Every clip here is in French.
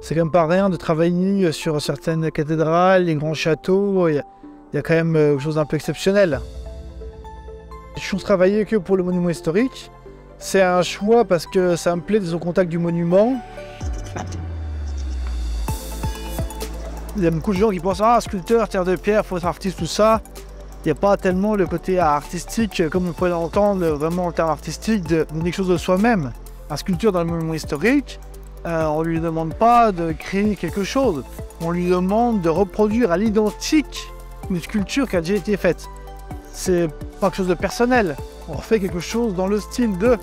C'est quand même pas rien de travailler sur certaines cathédrales, les grands châteaux. Il y a quand même quelque chose d'un peu exceptionnel. Je ne travaillais que pour le monument historique. C'est un choix parce que ça me plaît d'être au contact du monument. Il y a beaucoup de gens qui pensent « Ah, sculpteur, terre de pierre, faut être artiste, tout ça ». Il n'y a pas tellement le côté artistique, comme on pourrait l'entendre, vraiment en termes artistiques, de quelque chose de soi-même. Un sculpteur dans le monument historique, on ne lui demande pas de créer quelque chose. On lui demande de reproduire à l'identique une sculpture qui a déjà été faite. C'est pas quelque chose de personnel. On fait quelque chose dans le style de...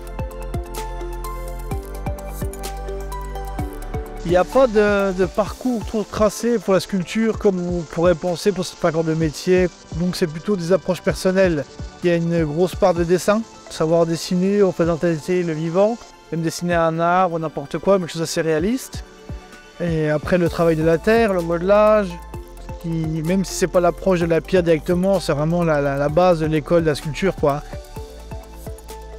Il n'y a pas de parcours trop tracé pour la sculpture comme on pourrait penser pour certains corps de métier. Donc c'est plutôt des approches personnelles. Il y a une grosse part de dessin, savoir dessiner, représenter le vivant, même dessiner un arbre, n'importe quoi, mais quelque chose assez réaliste. Et après le travail de la terre, le modelage, même si c'est pas l'approche de la pierre directement, c'est vraiment la base de l'école de la sculpture, quoi.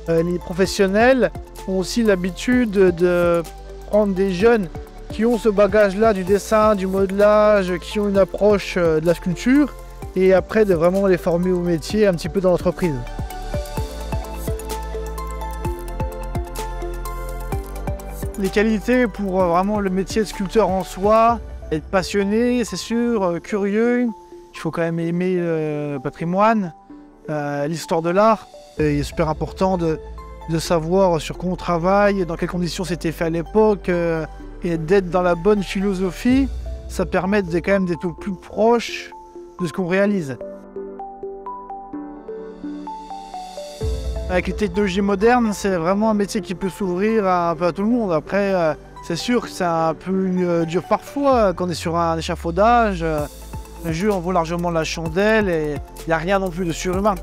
Les professionnels ont aussi l'habitude de prendre des jeunes qui ont ce bagage-là du dessin, du modelage, qui ont une approche de la sculpture, et après de vraiment les former au métier un petit peu dans l'entreprise. Les qualités pour vraiment le métier de sculpteur en soi, être passionné, c'est sûr, curieux, il faut quand même aimer le patrimoine, l'histoire de l'art. Il est super important de savoir sur quoi on travaille, dans quelles conditions c'était fait à l'époque, et d'être dans la bonne philosophie, ça permet quand même d'être au plus proche de ce qu'on réalise. Avec les technologies modernes, c'est vraiment un métier qui peut s'ouvrir un peu à tout le monde. Après, c'est sûr que c'est un peu dur parfois quand on est sur un échafaudage. Le jeu en vaut largement la chandelle et il n'y a rien non plus de surhumain.